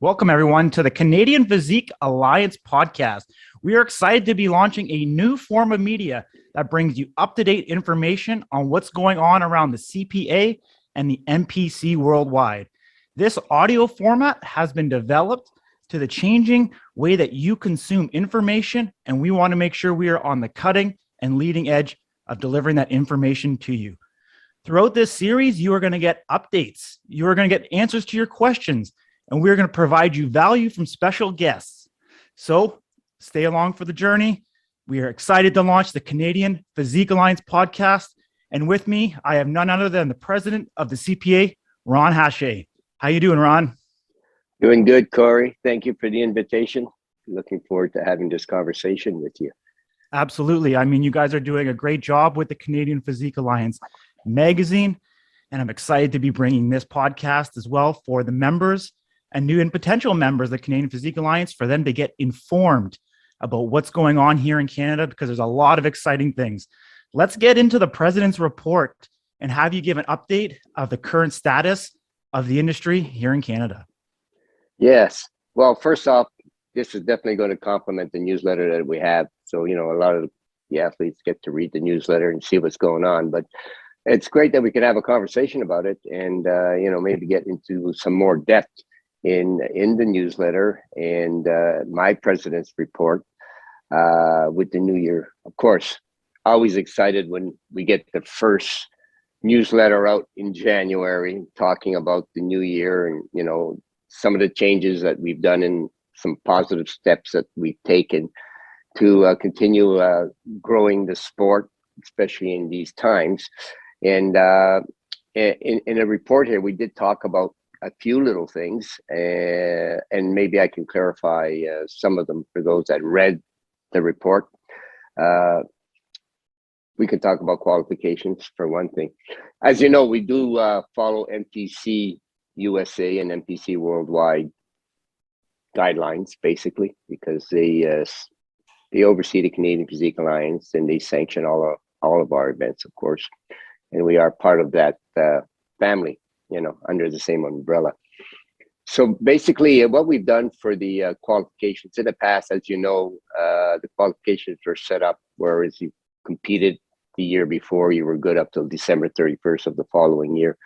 Welcome, everyone, to the Canadian Physique Alliance podcast. We are excited to be launching a new form of media that brings you up-to-date information on what's going on around the CPA and the NPC worldwide. This audio format has been developed to the changing way that you consume information, and we want to make sure we are on the cutting and leading edge of delivering that information to you. Throughout this series, you are going to get updates. You are going to get answers to your questions, and we're going to provide you value from special guests. So stay along for the journey. We are excited to launch the Canadian Physique Alliance podcast. And with me, I have none other than the president of the CPA, Ron Hache. How you doing, Ron? Doing good, Corey. Thank you for the invitation. Looking forward to having this conversation with you. Absolutely. I mean, you guys are doing a great job with the Canadian Physique Alliance magazine, and I'm excited to be bringing this podcast as well for the members and new and potential members of the Canadian Physique Alliance, for them to get informed about what's going on here in Canada, because there's a lot of exciting things. Let's get into the president's report and have you give an update of the current status of the industry here in Canada. Yes. Well, first off, this is definitely going to complement the newsletter that we have. So, a lot of the athletes get to read the newsletter and see what's going on. But it's great that we can have a conversation about it and, maybe get into some more depth in the newsletter and my president's report with the new year. Of course, always excited when we get the first newsletter out in January talking about the new year and, some of the changes that we've done and some positive steps that we've taken to continue growing the sport, especially in these times. And in a report here, we did talk about a few little things, and maybe I can clarify some of them for those that read the report. We can talk about qualifications for one thing. As you know, we do follow NPC USA and NPC worldwide guidelines, basically, because they oversee the Canadian Physique Alliance and they sanction all of our events, of course. And we are part of that family, under the same umbrella. So basically, what we've done for the qualifications in the past, as you know, the qualifications were set up whereas you competed the year before, you were good up till December 31st of the following year.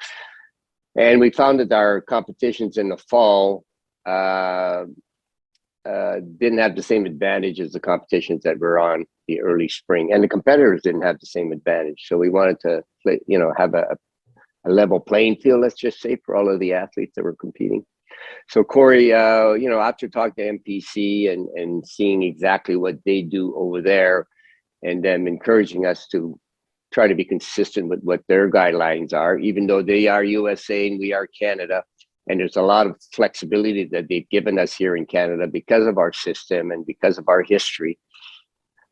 And we found that our competitions in the fall didn't have the same advantage as the competitions that were on the early spring, and the competitors didn't have the same advantage. So we wanted to play, have a level playing field, let's just say, for all of the athletes that were competing. So Corey, after talking to NPC and seeing exactly what they do over there, and them encouraging us to try to be consistent with what their guidelines are, even though they are USA and we are Canada. And there's a lot of flexibility that they've given us here in Canada because of our system and because of our history.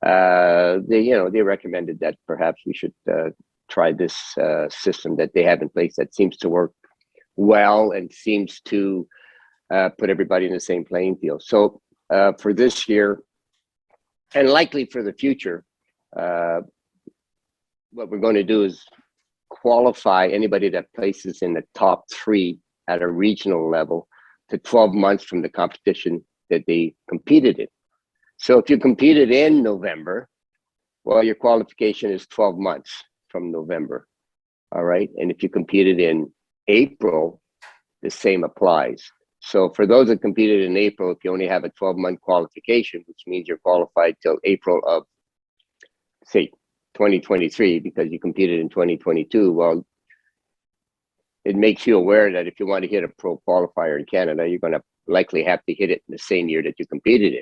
They recommended that perhaps we should try this system that they have in place that seems to work well and seems to put everybody in the same playing field. So for this year, and likely for the future, what we're going to do is qualify anybody that places in the top 3 at a regional level to 12 months from the competition that they competed in. So if you competed in November, well, your qualification is 12 months from November. All right. And if you competed in April, the same applies. So for those that competed in April, if you only have a 12-month qualification, which means you're qualified till April of, say, 2023, because you competed in 2022, well, it makes you aware that if you want to hit a pro qualifier in Canada, you're going to likely have to hit it in the same year that you competed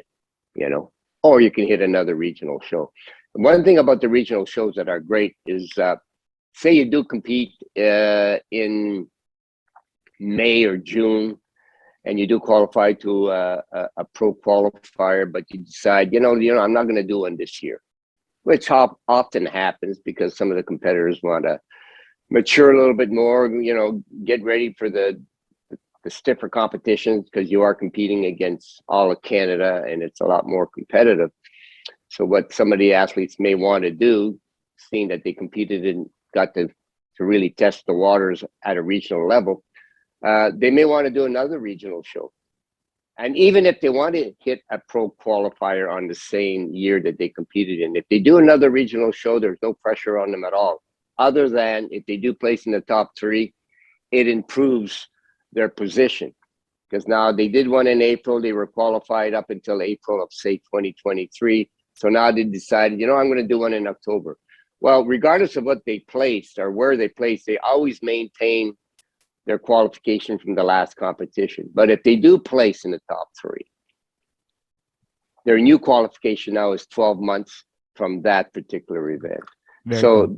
in, or you can hit another regional show. And one thing about the regional shows that are great is, say you do compete in May or June, and you do qualify to a pro qualifier, but you decide, I'm not going to do one this year, which often happens because some of the competitors want to mature a little bit more, get ready for the stiffer competitions, because you are competing against all of Canada and it's a lot more competitive. So what some of the athletes may want to do, seeing that they competed and got to really test the waters at a regional level, they may want to do another regional show. And even if they want to hit a pro qualifier on the same year that they competed in, if they do another regional show, there's no pressure on them at all. Other than if they do place in the top 3, it improves their position. Because now they did one in April, they were qualified up until April of, say, 2023. So now they decided, you know, I'm going to do one in October. Well, regardless of what they placed or where they placed, they always maintain their qualification from the last competition. But if they do place in the top 3, their new qualification now is 12 months from that particular event. Very so, cool.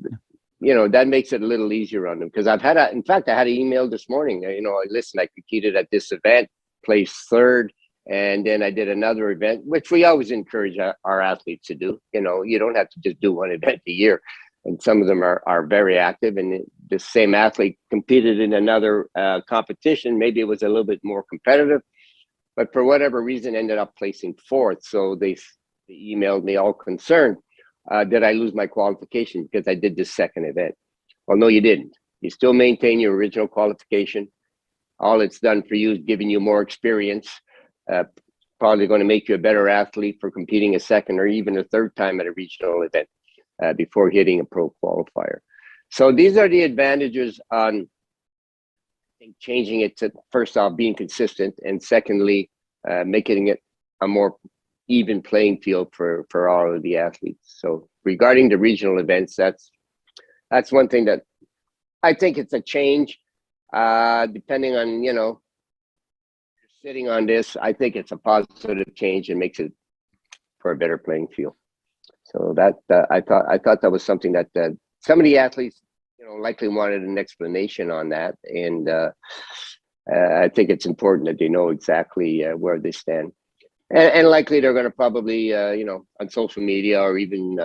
you know, that makes it a little easier on them, because I've had in fact, I had an email this morning, you know, listen, I competed at this event, placed 3rd, and then I did another event, which we always encourage our athletes to do. You know, you don't have to just do one event a year. And some of them are very active, and the same athlete competed in another competition. Maybe it was a little bit more competitive, but for whatever reason ended up placing 4th. So they emailed me all concerned. Did I lose my qualification because I did this second event? Well, no, you didn't. You still maintain your original qualification. All it's done for you is giving you more experience, probably going to make you a better athlete for competing a second or even a 3rd time at a regional event before hitting a pro qualifier. So these are the advantages on, I think, changing it to, first off, being consistent, and secondly, making it a more even playing field for all of the athletes. So regarding the regional events, that's one thing that I think it's a change. Depending on, you know, you're sitting on this, I think it's a positive change and makes it for a better playing field. So that I thought that was something that some of the athletes, you know, likely wanted an explanation on that, and I think it's important that they know exactly where they stand. And likely they're going to probably, you know, on social media or even,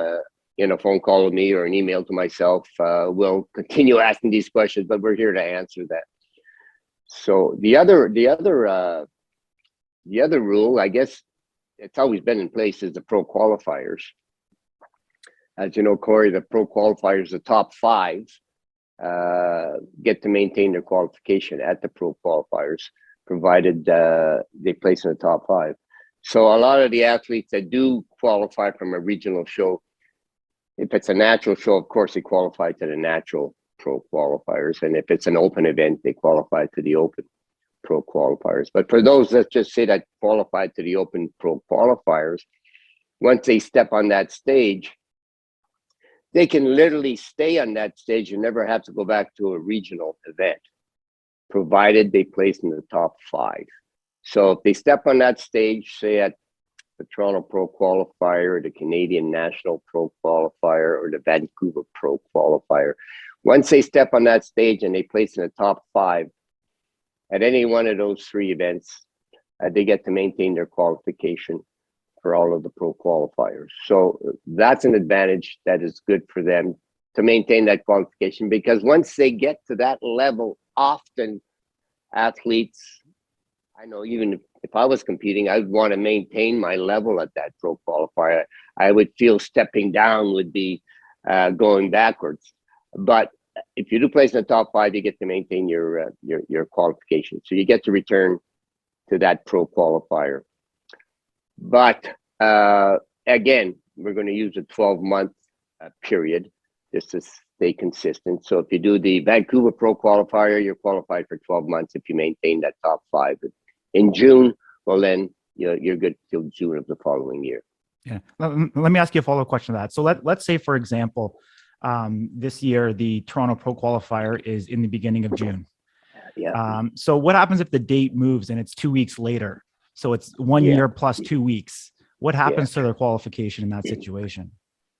you know, phone call with me or an email to myself, we'll continue asking these questions, but we're here to answer that. So the other rule, I guess it's always been in place, is the pro qualifiers. As you know, Corey, the pro qualifiers, the top 5, get to maintain their qualification at the pro qualifiers, provided they place in the top 5. So a lot of the athletes that do qualify from a regional show, if it's a natural show, of course, they qualify to the natural pro qualifiers. And if it's an open event, they qualify to the open pro qualifiers. But for those that just say that qualify to the open pro qualifiers, once they step on that stage, they can literally stay on that stage and never have to go back to a regional event, provided they place in the top 5. So if they step on that stage, say at the Toronto Pro Qualifier, the Canadian National Pro Qualifier, or the Vancouver Pro Qualifier, once they step on that stage and they place in the top 5 at any one of those 3 events, they get to maintain their qualification for all of the pro qualifiers. So that's an advantage that is good for them to maintain that qualification, because once they get to that level, often athletes, I know even if I was competing, I would want to maintain my level at that pro qualifier. I would feel stepping down would be going backwards. But if you do place in the top 5, you get to maintain your qualification. So you get to return to that pro qualifier. But again, we're going to use a 12-month period just to stay consistent. So if you do the Vancouver Pro Qualifier, you're qualified for 12 months if you maintain that top 5. In June, well, then you're good till June of the following year. Yeah. Let me ask you a follow-up question to that. So let's say, for example, this year, the Toronto Pro Qualifier is in the beginning of June. Yeah. So what happens if the date moves and it's 2 weeks later? So it's 1 year plus 2 weeks. What happens to their qualification in that situation?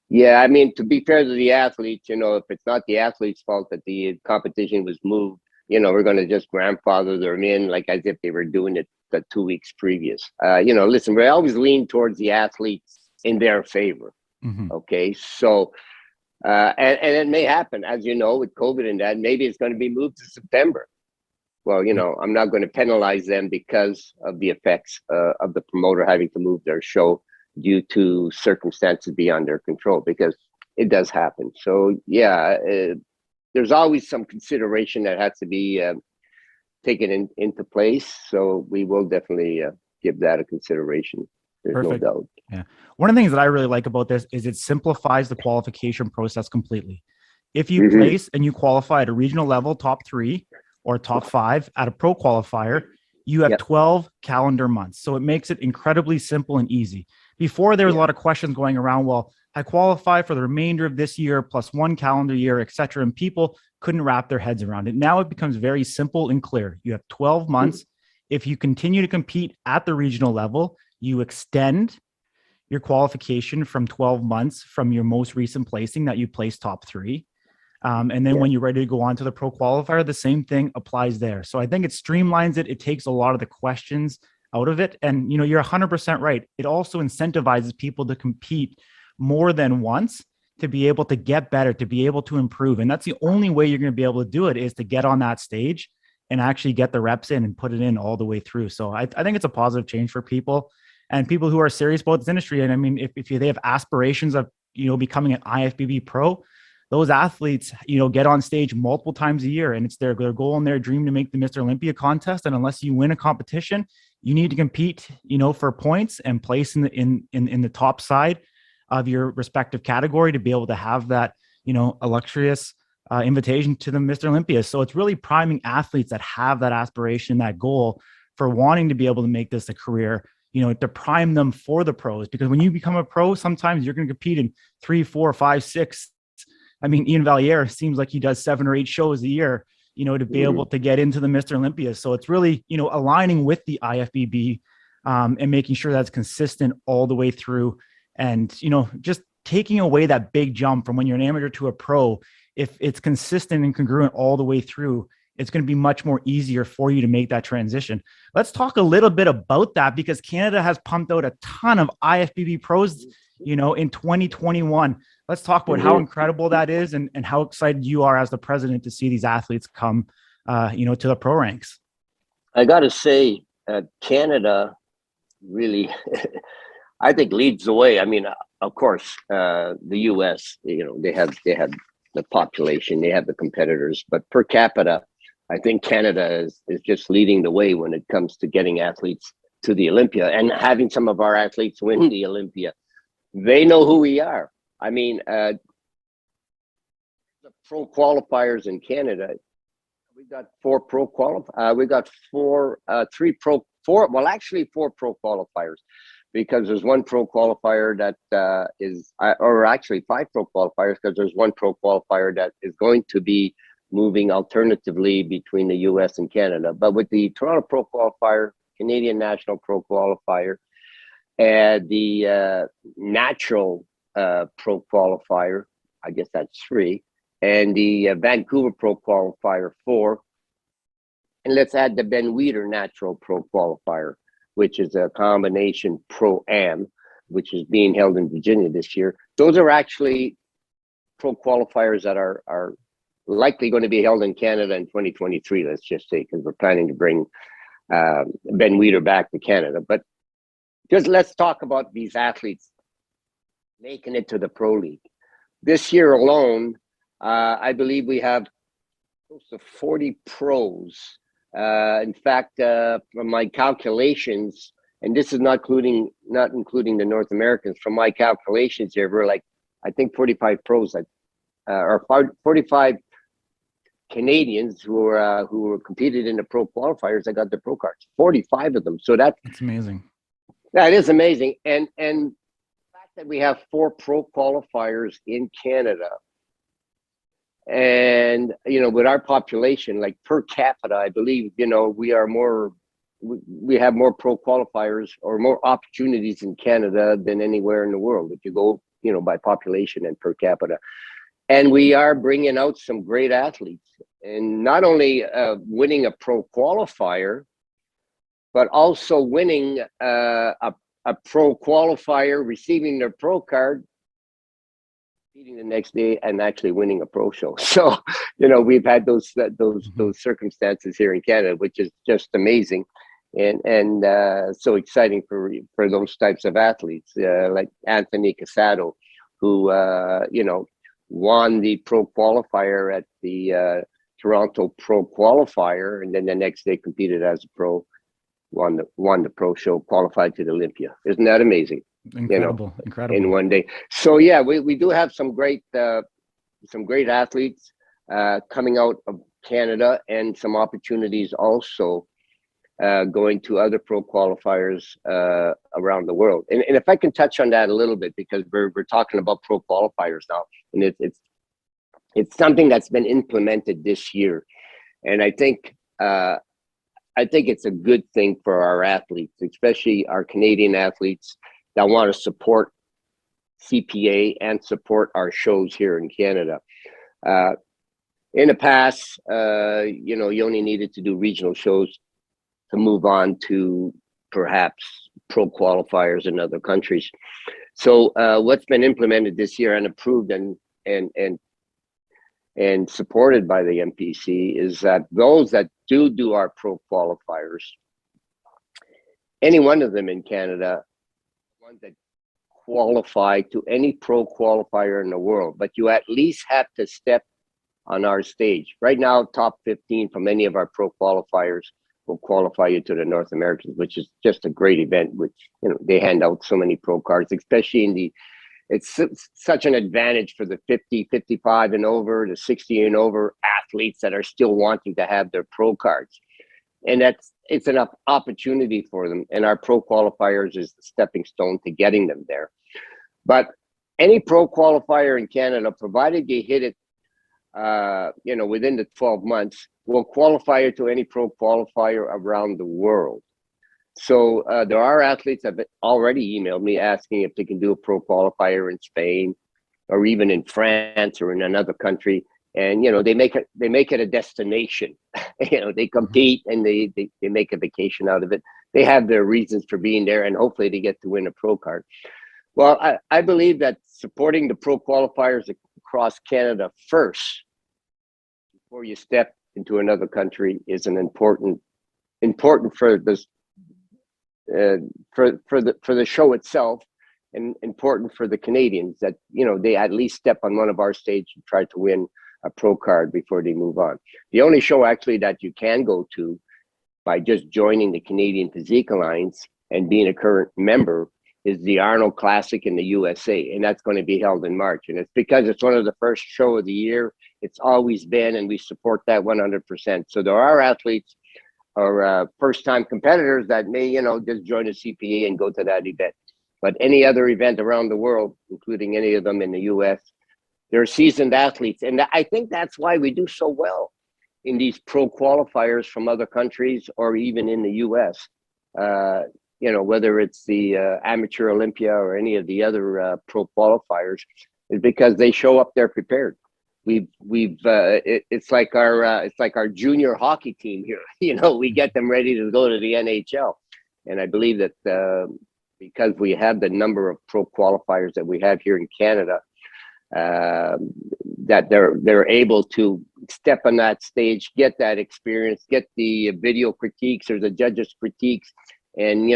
Yeah, I mean, to be fair to the athletes, you know, if it's not the athlete's fault that the competition was moved, you know, we're going to just grandfather them in like as if they were doing it the 2 weeks previous. You know, listen, we always lean towards the athletes in their favor. Mm-hmm. Okay, so and it may happen, as you know, with COVID and that, maybe it's going to be moved to September. Well, you know, I'm not going to penalize them because of the effects of the promoter having to move their show due to circumstances beyond their control, because it does happen. So yeah, there's always some consideration that has to be taken into place. So we will definitely give that a consideration. There's Perfect. no doubt. Yeah. One of the things that I really like about this is it simplifies the qualification process completely. If you place and you qualify at a regional level, top 3 or top 5 at a pro qualifier, you have 12 calendar months. So it makes it incredibly simple and easy. Before, there was a lot of questions going around. Well, I qualify for the remainder of this year plus 1 calendar year, et cetera. And people couldn't wrap their heads around it. Now it becomes very simple and clear. You have 12 months. If you continue to compete at the regional level, you extend your qualification from 12 months from your most recent placing that you placed top 3. And then when you're ready to go on to the pro qualifier, the same thing applies there. So I think it streamlines it. It takes a lot of the questions out of it. And, you're 100% right. It also incentivizes people to compete more than once to be able to get better, to be able to improve. And that's the only way you're going to be able to do it, is to get on that stage and actually get the reps in and put it in all the way through. So I think it's a positive change for people and people who are serious about this industry. And I mean, if they have aspirations of, becoming an IFBB pro, those athletes, get on stage multiple times a year, and it's their goal and their dream to make the Mr. Olympia contest. And unless you win a competition, you need to compete, for points and place in the top side of your respective category to be able to have that, illustrious invitation to the Mr. Olympia. So it's really priming athletes that have that aspiration, that goal, for wanting to be able to make this a career, to prime them for the pros. Because when you become a pro, sometimes you're going to compete in 3, 4, 5, 6. I mean, Ian Valliere seems like he does 7 or 8 shows a year, to be able to get into the Mr. Olympia. So it's really, aligning with the IFBB and making sure that's consistent all the way through. And, just taking away that big jump from when you're an amateur to a pro. If it's consistent and congruent all the way through, it's going to be much more easier for you to make that transition. Let's talk a little bit about that, because Canada has pumped out a ton of IFBB pros, in 2021. Let's talk about how incredible that is and how excited you are as the president to see these athletes come, to the pro ranks. I got to say, Canada really, I think, leads the way. I mean, of course, the U.S., they have the population, they have the competitors, but per capita, I think Canada is just leading the way when it comes to getting athletes to the Olympia and having some of our athletes win the Olympia. They know who we are. I mean, the pro qualifiers in Canada, we got 4 pro qualifiers. We got 4 pro qualifiers, because there's 1 pro qualifier that or actually 5 pro qualifiers, because there's 1 pro qualifier that is going to be moving alternatively between the US and Canada. But with the Toronto Pro Qualifier, Canadian National Pro Qualifier, and the Natural Pro Qualifier, I guess that's 3, and the Vancouver Pro Qualifier, 4, and let's add the Ben Weider Natural Pro Qualifier, which is a combination Pro-Am, which is being held in Virginia this year. Those are actually pro qualifiers that are likely going to be held in Canada in 2023, let's just say, because we're planning to bring Ben Weider back to Canada. But just let's talk about these athletes making it to the Pro League. This year alone, I believe we have close to 40 pros. In fact, from my calculations, and this is not including the North Americans, from my calculations here, we're like, I think 45 pros, or 45 Canadians who competed in the pro qualifiers that got the pro cards. 45 of them. So that's amazing. That is amazing. And the fact that we have 4 pro qualifiers in Canada, and with our population, like per capita, I believe we have more pro qualifiers or more opportunities in Canada than anywhere in the world if you go by population and per capita. And we are bringing out some great athletes, and not only winning a pro qualifier, but also winning a pro qualifier, receiving their pro card, competing the next day, and actually winning a pro show. So, we've had those circumstances here in Canada, which is just amazing, and so exciting for those types of athletes, like Anthony Casado, who won the pro qualifier at the Toronto Pro Qualifier, and then the next day competed as a pro. won the pro show, qualified to the Olympia. Isn't that amazing? Incredible, incredible. In one day. So yeah, we do have some great athletes coming out of Canada, and some opportunities also going to other pro qualifiers around the world. And if I can touch on that a little bit, because we're talking about pro qualifiers now, and it's something that's been implemented this year, and I think it's a good thing for our athletes, especially our Canadian athletes that want to support CPA and support our shows here in Canada. In the past, you only needed to do regional shows to move on to perhaps pro qualifiers in other countries. So what's been implemented this year and approved and supported by the NPC is that those that do our pro qualifiers, any one of them in Canada, ones that qualify to any pro qualifier in the world, but you at least have to step on our stage. Right now, top 15 from any of our pro qualifiers will qualify you to the North Americans, which is just a great event, which, they hand out so many pro cards, especially it's such an advantage for the 50, 55 and over, the 60 and over athletes that are still wanting to have their pro cards. And it's an opportunity for them. And our pro qualifiers is the stepping stone to getting them there. But any pro qualifier in Canada, provided you hit it, within the 12 months, will qualify you to any pro qualifier around the world. So there are athletes that have already emailed me asking if they can do a pro qualifier in Spain or even in France or in another country. And, they make it a destination. They compete and they make a vacation out of it. They have their reasons for being there, and hopefully they get to win a pro card. Well, I believe that supporting the pro qualifiers across Canada first, before you step into another country, is an important for this. For the show itself, and important for the Canadians that they at least step on one of our stage and try to win a pro card before they move on. The only show actually that you can go to by just joining the Canadian Physique Alliance and being a current member is the Arnold Classic in the USA, and that's going to be held in March. And it's because it's one of the first show of the year. It's always been, and we support that 100%. So there are athletes or first-time competitors that may, just join a CPA and go to that event. But any other event around the world, including any of them in the US, they're seasoned athletes. And I think that's why we do so well in these pro qualifiers from other countries or even in the US. Whether it's the Amateur Olympia or any of the other pro qualifiers, is because they show up there prepared. It's like our junior hockey team here. We get them ready to go to the NHL, and I believe that because we have the number of pro qualifiers that we have here in Canada, that they're able to step on that stage, get that experience, get the video critiques or the judges' critiques, and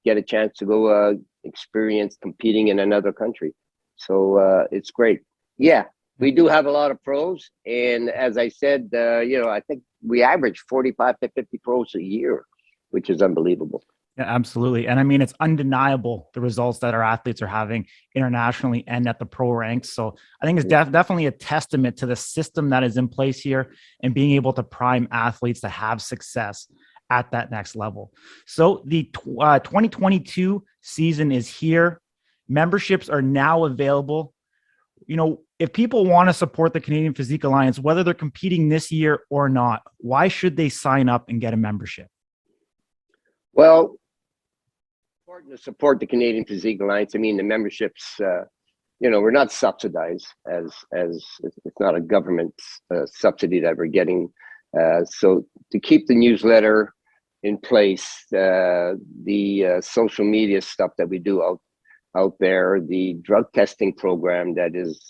get a chance to go experience competing in another country. So it's great. Yeah. We do have a lot of pros, and as I said, I think we average 45 to 50 pros a year, which is unbelievable. Yeah, absolutely. And I mean, it's undeniable the results that our athletes are having internationally and at the pro ranks. So I think it's definitely a testament to the system that is in place here and being able to prime athletes to have success at that next level. So the 2022 season is here. Memberships are now available. If people want to support the Canadian Physique Alliance, whether they're competing this year or not, why should they sign up and get a membership? Well, it's important to support the Canadian Physique Alliance. I mean, the memberships, we're not subsidized as it's not a government subsidy that we're getting. So to keep the newsletter in place, the social media stuff that we do out there, the drug testing program that is,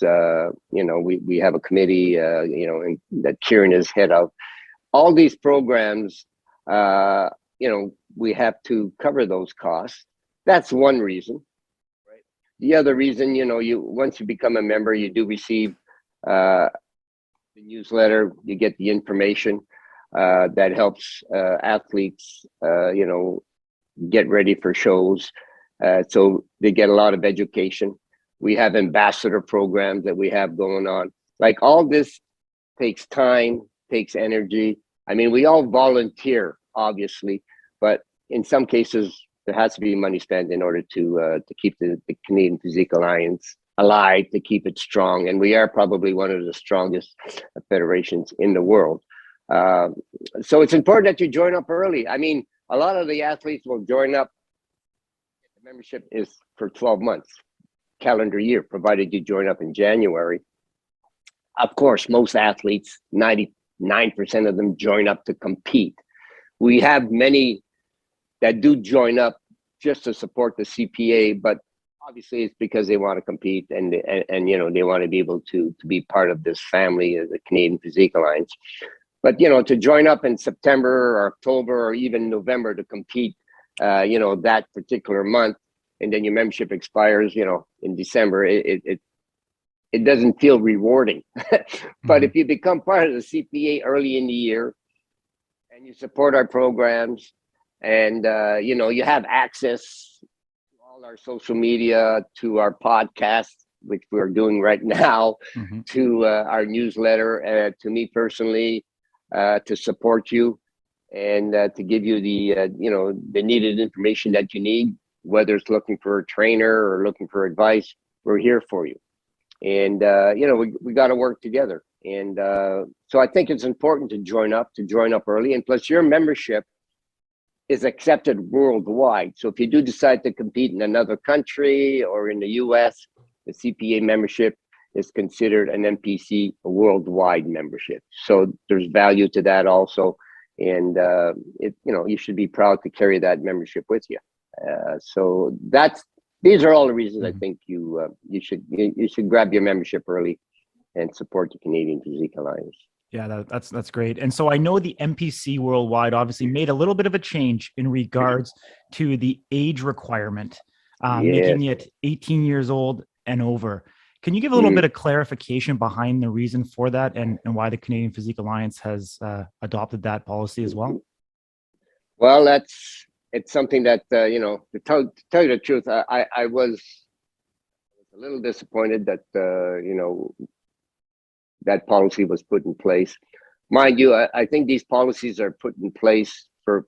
we have a committee, and that Kieran is head of. All these programs, we have to cover those costs. That's one reason, right? The other reason, once you become a member, you do receive the newsletter, you get the information. that helps athletes, get ready for shows. So they get a lot of education. We have ambassador programs that we have going on. Like all this takes time, takes energy. I mean, we all volunteer, obviously, but in some cases, there has to be money spent in order to keep the Canadian Physique Alliance alive, to keep it strong. And we are probably one of the strongest federations in the world. So it's important that you join up early. I mean, a lot of the athletes will join up. The membership is for 12 months, calendar year, provided you join up in January. Of course, most athletes, 99% of them join up to compete. We have many that do join up just to support the CPA, but obviously it's because they want to compete and they want to be able to be part of this family of the Canadian Physique Alliance. But to join up in September or October or even November to compete, that particular month, and then your membership expires, in December, it doesn't feel rewarding. But if you become part of the CPA early in the year and you support our programs and, you have access to all our social media, to our podcast, which we're doing right now, to our newsletter, to me personally, to support you and to give you the needed information that you need, whether it's looking for a trainer or looking for advice, we're here for you. And, we got to work together. And so I think it's important to join up early. And plus your membership is accepted worldwide. So if you do decide to compete in another country or in the US, the CPA membership is considered an NPC, a worldwide membership. So there's value to that also. And, you should be proud to carry that membership with you. So these are all the reasons I think you should grab your membership early and support the Canadian Physique Alliance. Yeah, that's great. And so I know the NPC worldwide obviously made a little bit of a change in regards to the age requirement, making it 18 years old and over. Can you give a little bit of clarification behind the reason for that and why the Canadian Physique Alliance has adopted that policy as well? Well, it's something that, to tell you the truth, I was a little disappointed that, that policy was put in place. Mind you, I think these policies are put in place for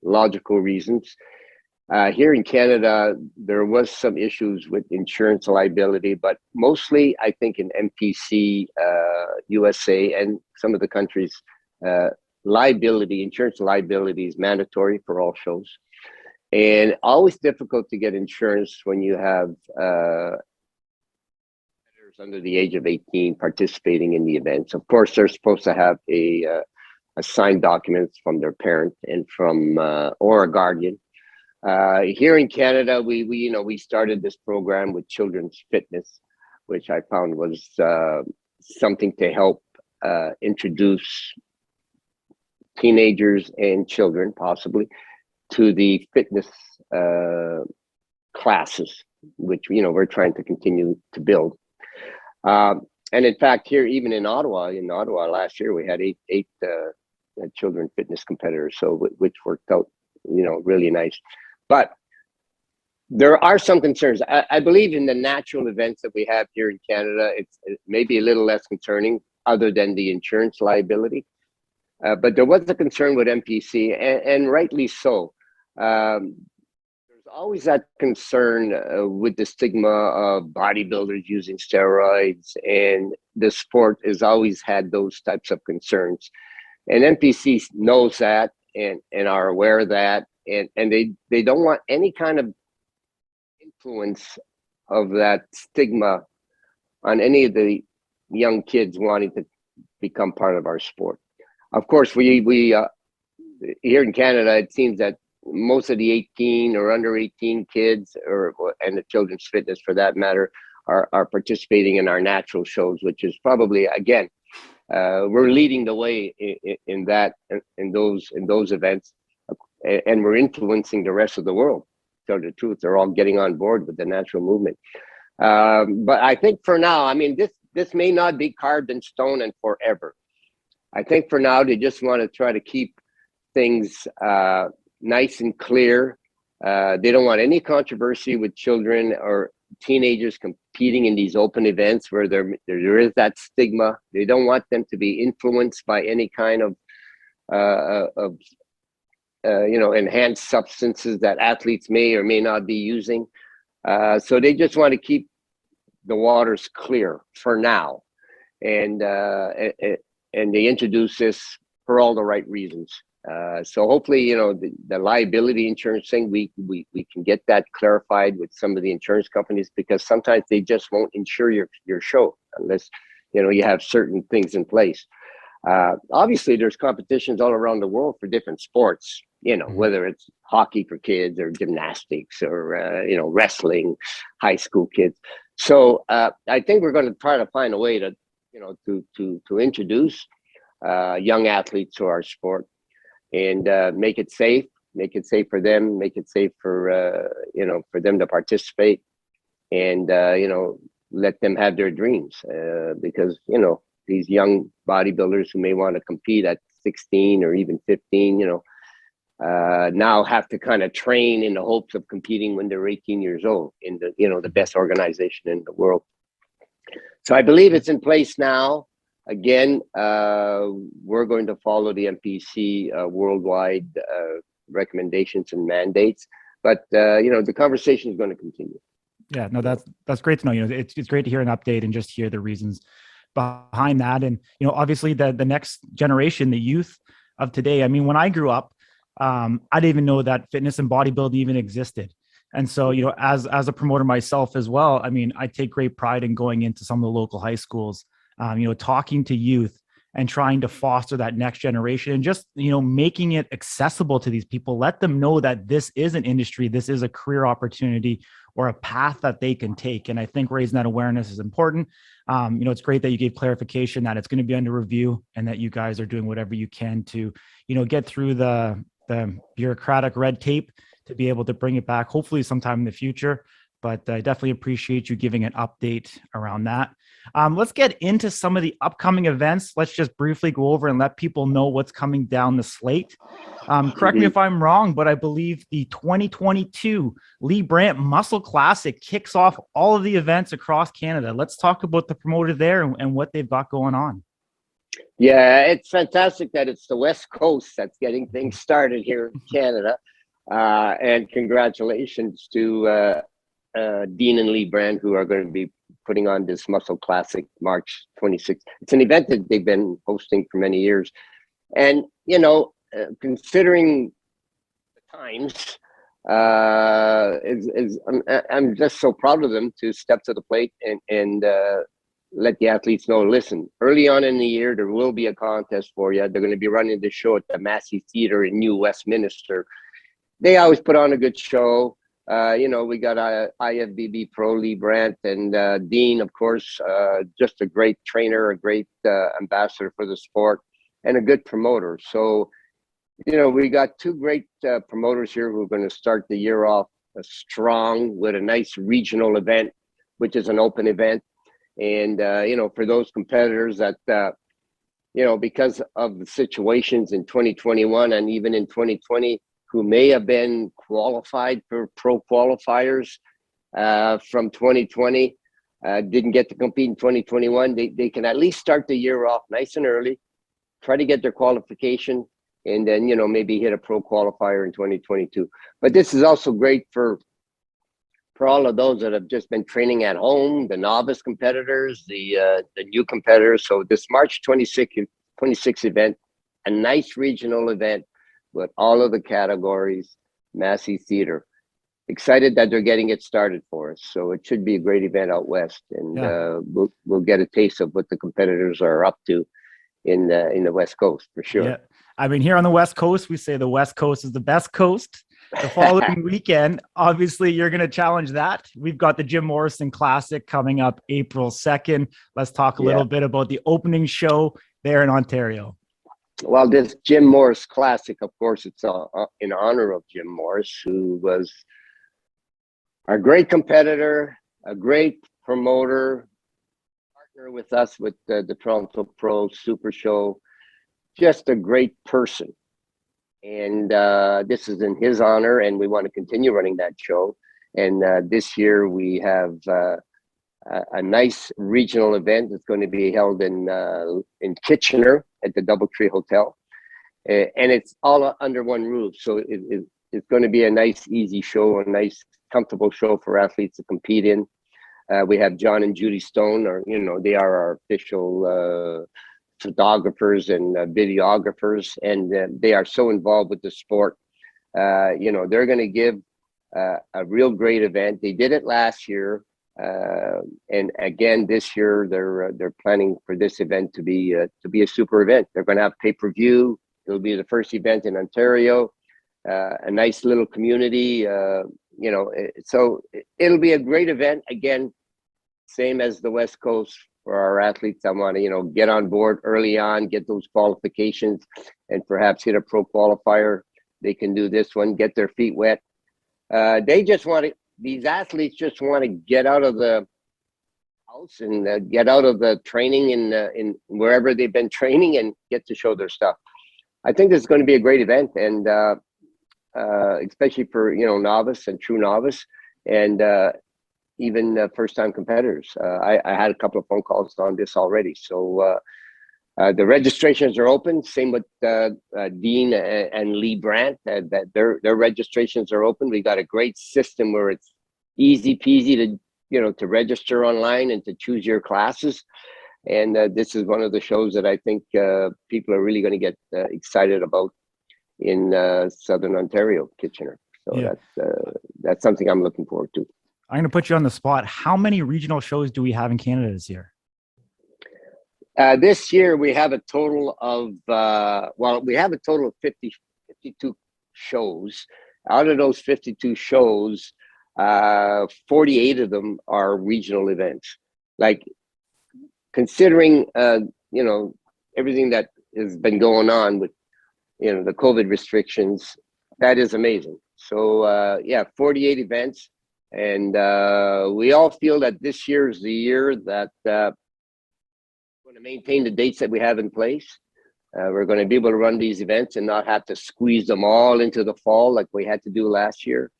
logical reasons. Here in Canada, there was some issues with insurance liability, but mostly I think in NPC, USA, and some of the countries, insurance liability is mandatory for all shows. And always difficult to get insurance when you have under the age of 18 participating in the events. Of course, they're supposed to have a signed documents from their parent and from or a guardian. Here in Canada, we started this program with Children's Fitness, which I found was something to help introduce teenagers and children possibly to the fitness classes, which we're trying to continue to build. And in fact, here, even in Ottawa last year, we had eight children fitness competitors, so which worked out, really nice. But there are some concerns. I believe in the natural events that we have here in Canada, it's maybe a little less concerning, other than the insurance liability. But there was a concern with NPC, and rightly so. There's always that concern with the stigma of bodybuilders using steroids, and the sport has always had those types of concerns. And NPC knows that and are aware of that, and they don't want any kind of influence of that stigma on any of the young kids wanting to become part of our sport. Of course, we here in Canada, it seems that most of the 18 or under 18 kids, and the children's fitness for that matter, are participating in our natural shows, which is probably, again, we're leading the way in those events, and we're influencing the rest of the world. To tell the truth, they're all getting on board with the natural movement. But I think for now, I mean, this may not be carved in stone and forever. I think for now they just want to try to keep things nice and clear. They don't want any controversy with children or teenagers competing in these open events where there is that stigma. They don't want them to be influenced by any kind of enhanced substances that athletes may or may not be using. So they just want to keep the waters clear for now, and they introduce this for all the right reasons. So hopefully, the liability insurance thing, we can get that clarified with some of the insurance companies, because sometimes they just won't insure your show unless, you have certain things in place. Obviously, there's competitions all around the world for different sports, whether it's hockey for kids or gymnastics or, wrestling, high school kids. So I think we're going to try to find a way to, to introduce young athletes to our sport, and make it safe for them, make it safe for, for them to participate, and, let them have their dreams, because, these young bodybuilders who may want to compete at 16 or even 15, now have to kind of train in the hopes of competing when they're 18 years old in the, the best organization in the world. So I believe it's in place now. Again, we're going to follow the NPC worldwide recommendations and mandates, but the conversation is going to continue. Yeah, no, that's great to know. It's great to hear an update and just hear the reasons behind that. And obviously the next generation, the youth of today. I mean, when I grew up, I didn't even know that fitness and bodybuilding even existed. And so, as a promoter myself as well, I mean, I take great pride in going into some of the local high schools, talking to youth and trying to foster that next generation, and just, making it accessible to these people. Let them know that this is an industry, this is a career opportunity or a path that they can take. And I think raising that awareness is important. It's great that you gave clarification that it's going to be under review and that you guys are doing whatever you can to, get through the bureaucratic red tape to be able to bring it back, hopefully sometime in the future. But I definitely appreciate you giving an update around that. Let's get into some of the upcoming events. Let's just briefly go over and let people know what's coming down the slate. Correct me if I'm wrong, but I believe the 2022 Lee Brandt Muscle Classic kicks off all of the events across Canada. Let's talk about the promoter there and what they've got going on. Yeah, it's fantastic that it's the West Coast that's getting things started here in Canada. And congratulations to Dean and Lee Brandt, who are going to be putting on this Muscle Classic March 26th. It's an event that they've been hosting for many years. And, considering the times, I'm just so proud of them to step to the plate and let the athletes know, listen, early on in the year, there will be a contest for you. They're going to be running the show at the Massey Theatre in New Westminster. They always put on a good show. We got IFBB Pro Lee Brandt and Dean, of course, just a great trainer, a great ambassador for the sport, and a good promoter. So, we got two great promoters here who are going to start the year off strong with a nice regional event, which is an open event. And, for those competitors that, because of the situations in 2021 and even in 2020, who may have been qualified for pro qualifiers from 2020, didn't get to compete in 2021, they can at least start the year off nice and early, try to get their qualification, and then, maybe hit a pro qualifier in 2022. But this is also great for all of those that have just been training at home, the novice competitors, the new competitors. So this March 26th event, a nice regional event with all of the categories, Massey Theatre. Excited that they're getting it started for us. So it should be a great event out west, and we'll get a taste of what the competitors are up to in the West Coast for sure. Yeah. I mean, here on the West Coast, we say the West Coast is the best coast. The following weekend, obviously, you're going to challenge that. We've got the Jim Morrison Classic coming up April 2nd. Let's talk a little bit about the opening show there in Ontario. Well, this Jim Morris Classic, of course, it's in honor of Jim Morris, who was a great competitor, a great promoter, partner with us with the Toronto Pro Super Show. just a great person. And this is in his honor, and we want to continue running that show. And this year we have a nice regional event that's going to be held in Kitchener at the DoubleTree Hotel, and it's all under one roof. So it's going to be a nice, easy show, a nice, comfortable show for athletes to compete in. We have John and Judy Stone, or they are our official photographers and videographers, and they are so involved with the sport. They're going to give a real great event. They did it last year, and again this year they're planning for this event to be a super event. They're going to have pay-per-view. It'll be the first event in Ontario, a nice little community. So it'll be a great event. Again, same as the West Coast. For our athletes that want to, get on board early on, get those qualifications, and perhaps hit a pro qualifier, they can do this one, get their feet wet. These athletes just want to get out of the house and get out of the training in wherever they've been training and get to show their stuff. I think this is going to be a great event, and especially for novice and true novice, and even first-time competitors. I had a couple of phone calls on this already. So the registrations are open. Same with Dean and Lee Brandt. That their registrations are open. We got a great system where it's easy peasy to register online and to choose your classes. And this is one of the shows that I think people are really going to get excited about in Southern Ontario, Kitchener. So yeah. That's something I'm looking forward to. I'm going to put you on the spot. How many regional shows do we have in Canada this year? This year we have a total of, we have a total of 52 shows. Out of those 52 shows, 48 of them are regional events. Like, considering, everything that has been going on with, the COVID restrictions, that is amazing. So, 48 events. And we all feel that this year is the year that we're going to maintain the dates that we have in place. We're going to be able to run these events and not have to squeeze them all into the fall like we had to do last year.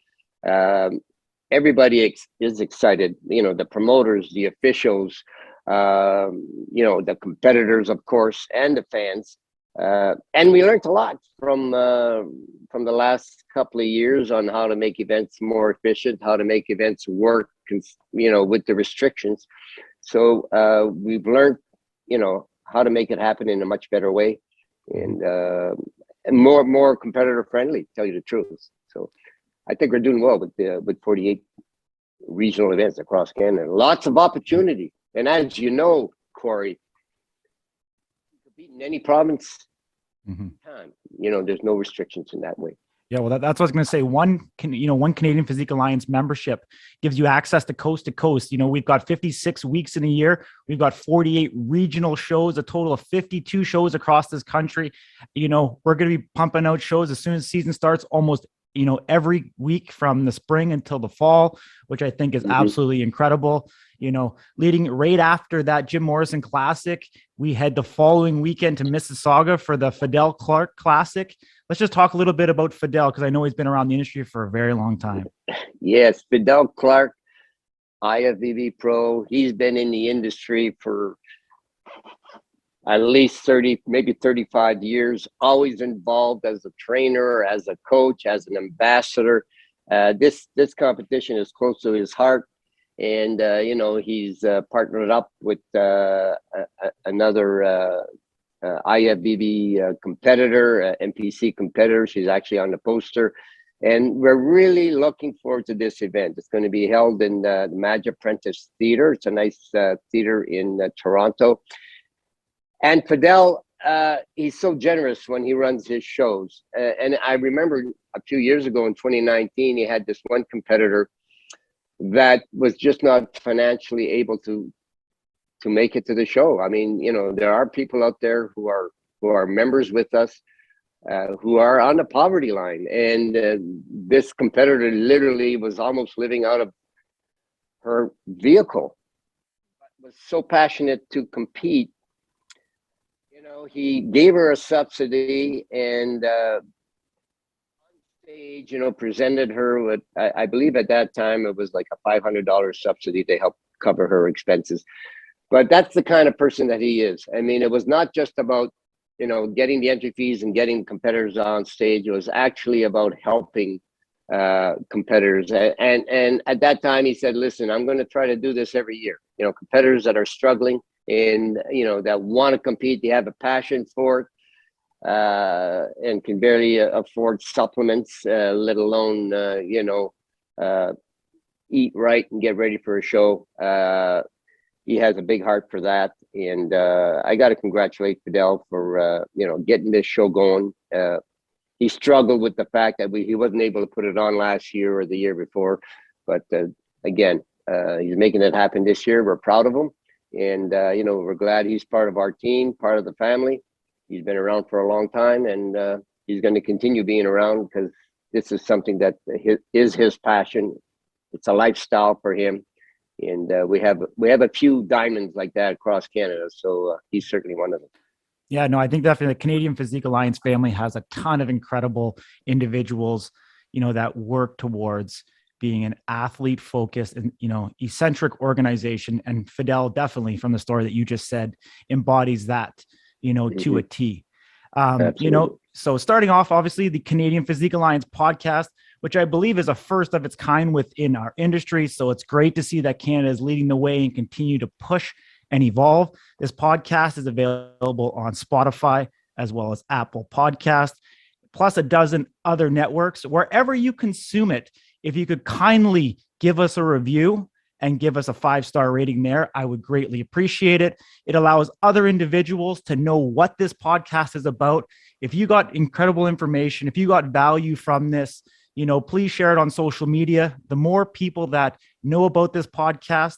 Everybody is excited, the promoters, the officials, the competitors, of course, and the fans. And we learned a lot from the last couple of years on how to make events more efficient, how to make events work, with the restrictions. So we've learned, how to make it happen in a much better way, and more competitor friendly, to tell you the truth. So I think we're doing well with 48 regional events across Canada. Lots of opportunity, and as you know, Corey, compete in any province. Time. There's no restrictions in that way. Yeah, well, that's what I was going to say. One Canadian Physique Alliance membership gives you access to coast. We've got 56 weeks in a year. We've got 48 regional shows, a total of 52 shows across this country. We're going to be pumping out shows as soon as the season starts, almost every week from the spring until the fall, which I think is absolutely incredible. Leading right after that Jim Morrison Classic, we head the following weekend to Mississauga for the Fidel Clark Classic. Let's just talk a little bit about Fidel, because I know he's been around the industry for a very long time. Yes, Fidel Clark, IFBB Pro. He's been in the industry for at least 30, maybe 35 years, always involved as a trainer, as a coach, as an ambassador. This competition is close to his heart. And, he's partnered up with another IFBB competitor, NPC competitor. She's actually on the poster. And we're really looking forward to this event. It's going to be held in the Madge Apprentice Theatre. It's a nice theater in Toronto. And Fidel, he's so generous when he runs his shows. And I remember a few years ago in 2019, he had this one competitor that was just not financially able to make it to the show. I mean, there are people out there who are members with us who are on the poverty line. And this competitor literally was almost living out of her vehicle, but was so passionate to compete. Well, he gave her a subsidy and on stage, presented her with, I believe at that time it was like a $500 subsidy to help cover her expenses. But that's the kind of person that he is. I mean, it was not just about, getting the entry fees and getting competitors on stage. It was actually about helping competitors. And at that time, he said, listen, I'm going to try to do this every year. Competitors that are struggling and, that want to compete, they have a passion for it, and can barely afford supplements, let alone, eat right and get ready for a show. He has a big heart for that. And I got to congratulate Fidel for, getting this show going. He struggled with the fact that he wasn't able to put it on last year or the year before. But again, he's making it happen this year. We're proud of him. And, we're glad he's part of our team, part of the family. He's been around for a long time, and he's going to continue being around because this is something that is his passion. It's a lifestyle for him. And we have a few diamonds like that across Canada. So he's certainly one of them. Yeah, no, I think definitely the Canadian Physique Alliance family has a ton of incredible individuals, that work towards being an athlete focused and, eccentric organization. And Fidel definitely, from the story that you just said, embodies that, to a T. So starting off, obviously the Canadian Physique Alliance podcast, which I believe is a first of its kind within our industry. So it's great to see that Canada is leading the way and continue to push and evolve. This podcast is available on Spotify as well as Apple Podcasts, plus a dozen other networks. Wherever you consume it, if you could kindly give us a review and give us a 5-star rating there, I would greatly appreciate it. It allows other individuals to know what this podcast is about. If you got incredible information, if you got value from this, please share it on social media. The more people that know about this podcast,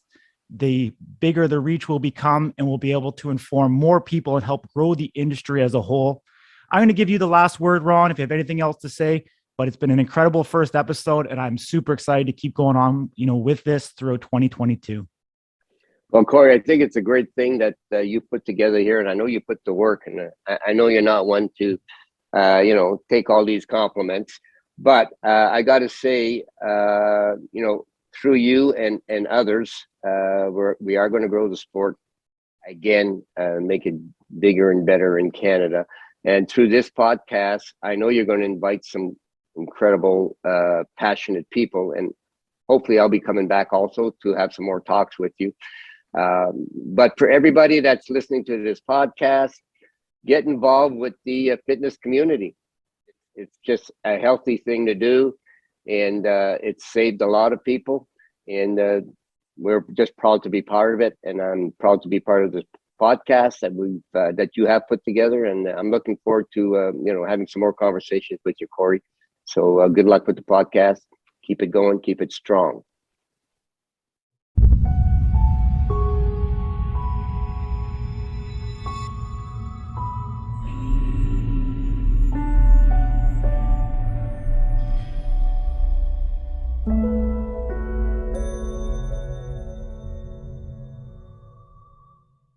the bigger the reach will become, and we'll be able to inform more people and help grow the industry as a whole. I'm going to give you the last word, Ron, if you have anything else to say, but it's been an incredible first episode, and I'm super excited to keep going on, with this through 2022. Well, Corey, I think it's a great thing that you put together here, and I know you put the work, and I know you're not one to, take all these compliments, but I got to say, through you and others, we are going to grow the sport again, make it bigger and better in Canada. And through this podcast, I know you're going to invite some incredible, passionate people, and hopefully I'll be coming back also to have some more talks with you. But for everybody that's listening to this podcast, get involved with the fitness community. It's just a healthy thing to do, and it's saved a lot of people, and we're just proud to be part of it. And I'm proud to be part of this podcast that you have put together, and I'm looking forward to having some more conversations with you, Corey. So good luck with the podcast. Keep it going. Keep it strong.